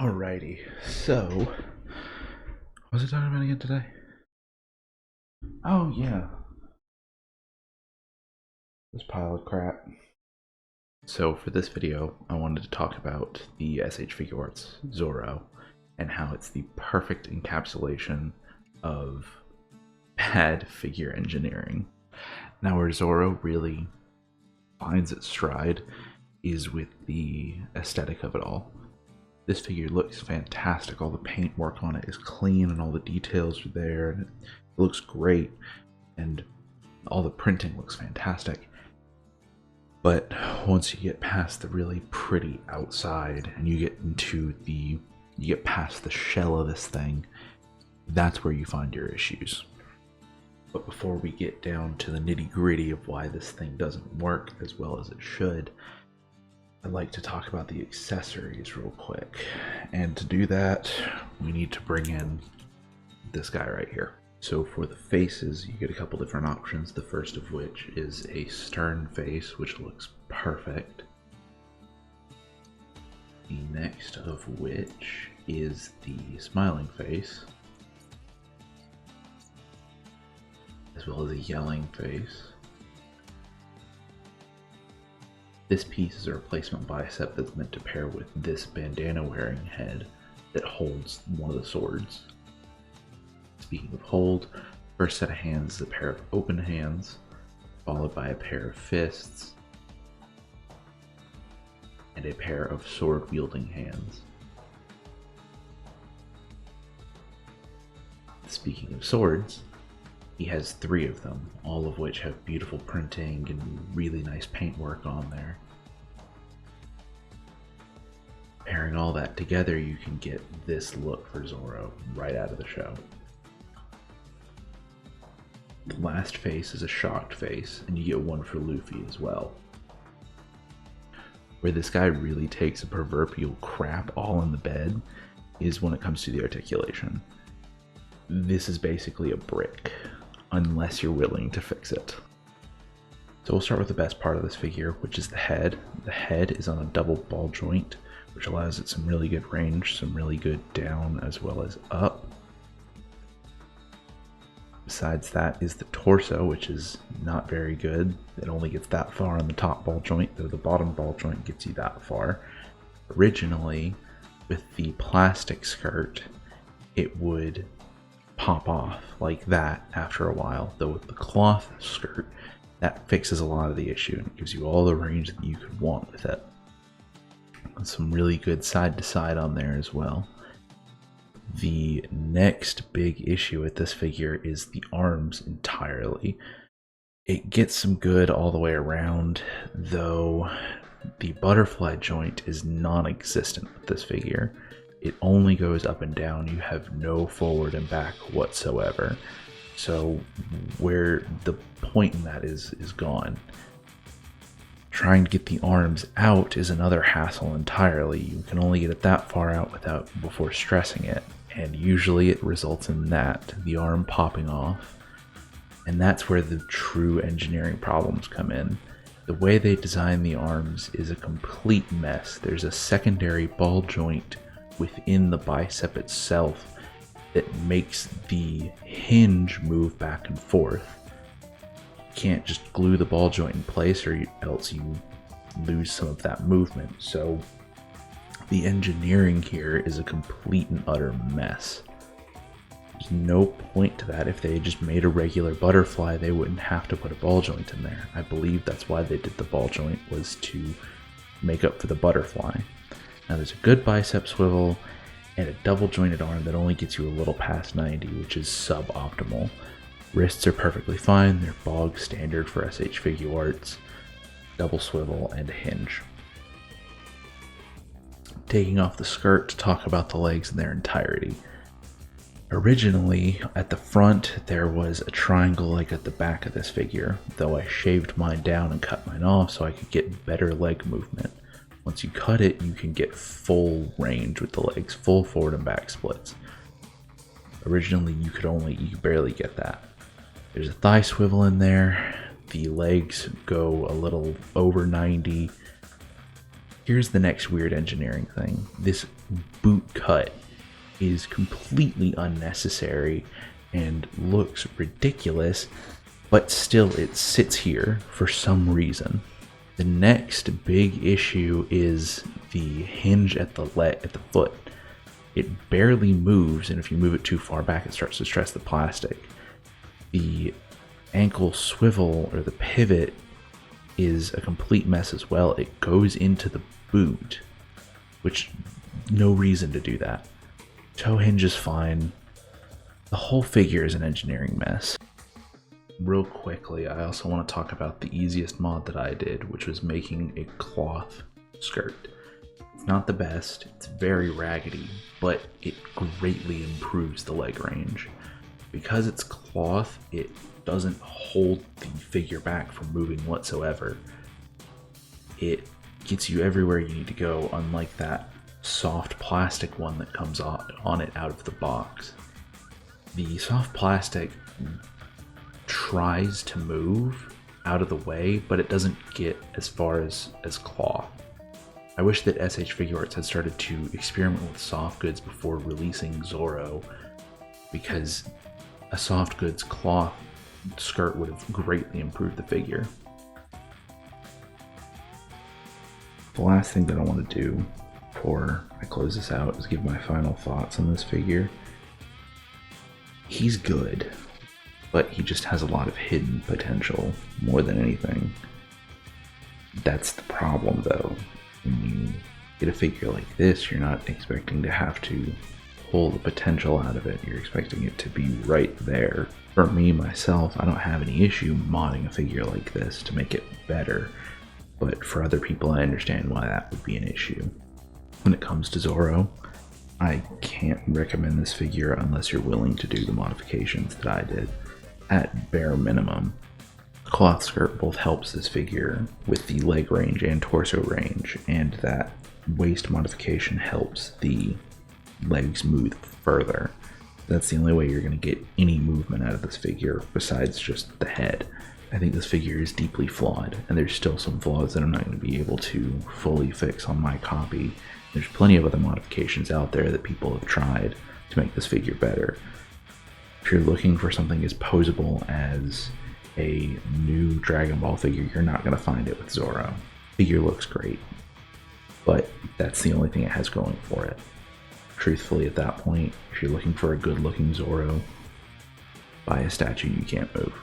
Alrighty, so what was I talking about again today? Oh yeah, this pile of crap. So for this video, I wanted to talk about the SH Figuarts Zoro and how it's the perfect encapsulation of bad figure engineering. Now where Zoro really finds its stride is with the aesthetic of it all. This figure looks fantastic. All the paint work on it is clean and all the details are there and it looks great and all the printing looks fantastic. But once you get past the really pretty outside and you get past the shell of this thing, that's where you find your issues. But before we get down to the nitty-gritty of why this thing doesn't work as well as it should, I'd like to talk about the accessories real quick. And to do that, we need to bring in this guy right here. So for the faces, you get a couple different options. The first of which is a stern face, which looks perfect. The next of which is the smiling face, as well as a yelling face. This piece is a replacement bicep that's meant to pair with this bandana wearing head that holds one of the swords. Speaking of hold, first set of hands is a pair of open hands, followed by a pair of fists, and a pair of sword wielding hands. Speaking of swords, he has 3 of them, all of which have beautiful printing and really nice paintwork on there. Pairing all that together, you can get this look for Zoro right out of the show. The last face is a shocked face, and you get one for Luffy as well. Where this guy really takes a proverbial crap all in the bed is when it comes to the articulation. This is basically a brick, unless you're willing to fix it. So we'll start with the best part of this figure, which is the head. The head is on a double ball joint, which allows it some really good range, some really good down as well as up. Besides that is the torso, which is not very good. It only gets that far on the top ball joint, though the bottom ball joint gets you that far. Originally, with the plastic skirt, it would pop off like that after a while, though with the cloth skirt, that fixes a lot of the issue and gives you all the range that you could want with it. And some really good side to side on there as well. The next big issue with this figure is the arms entirely. It gets some good all the way around, though the butterfly joint is non-existent with this figure. It only goes up and down. You have no forward and back whatsoever. So where the point in that is gone. Trying to get the arms out is another hassle entirely. You can only get it that far out before stressing it, and usually it results in the arm popping off. And that's where the true engineering problems come in. The way they design the arms is a complete mess. There's a secondary ball joint within the bicep itself that makes the hinge move back and forth. You can't just glue the ball joint in place or else you lose some of that movement. So the engineering here is a complete and utter mess. There's no point to that. If they had just made a regular butterfly, they wouldn't have to put a ball joint in there. I believe that's why they did the ball joint, was to make up for the butterfly. Now there's a good bicep swivel and a double jointed arm that only gets you a little past 90, which is suboptimal. Wrists are perfectly fine. They're bog standard for SH Figuarts. Double swivel and a hinge. Taking off the skirt to talk about the legs in their entirety. Originally, at the front, there was a triangle like at the back of this figure, though I shaved mine down and cut mine off so I could get better leg movement. Once you cut it, you can get full range with the legs, full forward and back splits. Originally, you could barely get that. There's a thigh swivel in there. The legs go a little over 90. Here's the next weird engineering thing. This boot cut is completely unnecessary and looks ridiculous, but still it sits here for some reason. The next big issue is the hinge at the foot. It barely moves, and if you move it too far back, it starts to stress the plastic. The ankle swivel, or the pivot, is a complete mess as well. It goes into the boot, which no reason to do that. Toe hinge is fine. The whole figure is an engineering mess. Real quickly, I also want to talk about the easiest mod that I did, which was making a cloth skirt. It's not the best, it's very raggedy, but it greatly improves the leg range. Because it's cloth, it doesn't hold the figure back from moving whatsoever. It gets you everywhere you need to go, unlike that soft plastic one that comes on it out of the box. The soft plastic tries to move out of the way, but it doesn't get as far as cloth. I wish that SH Figuarts had started to experiment with soft goods before releasing Zoro, because a soft goods cloth skirt would have greatly improved the figure. The last thing that I want to do before I close this out is give my final thoughts on this figure. He's good, but he just has a lot of hidden potential more than anything. That's the problem though. When you get a figure like this, you're not expecting to have to pull the potential out of it. You're expecting it to be right there. For me, myself, I don't have any issue modding a figure like this to make it better. But for other people, I understand why that would be an issue. When it comes to Zoro, I can't recommend this figure unless you're willing to do the modifications that I did. At bare minimum, the cloth skirt both helps this figure with the leg range and torso range, and that waist modification helps the legs move further. That's the only way you're going to get any movement out of this figure besides just the head. I think this figure is deeply flawed, and there's still some flaws that I'm not going to be able to fully fix on my copy. There's plenty of other modifications out there that people have tried to make this figure better. If you're looking for something as posable as a new Dragon Ball figure, you're not going to find it with Zoro. The figure looks great, but that's the only thing it has going for it. Truthfully, at that point, if you're looking for a good looking Zoro, buy a statue you can't move.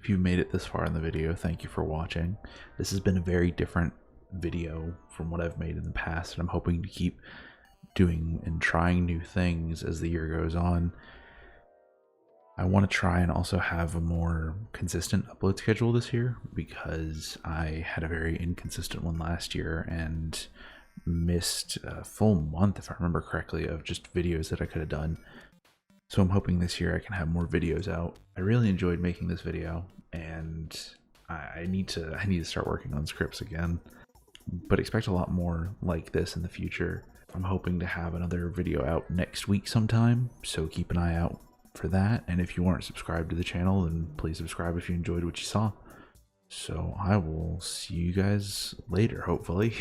If you've made it this far in the video, thank you for watching. This has been a very different video from what I've made in the past, and I'm hoping to keep doing and trying new things as the year goes on. I want to try and also have a more consistent upload schedule this year, because I had a very inconsistent one last year and missed a full month, if I remember correctly, of just videos that I could have done. So I'm hoping this year I can have more videos out. I really enjoyed making this video, and I need to start working on scripts again. But expect a lot more like this in the future. I'm hoping to have another video out next week sometime, so keep an eye out for that. And if you aren't subscribed to the channel, then please subscribe if you enjoyed what you saw. So I will see you guys later, hopefully.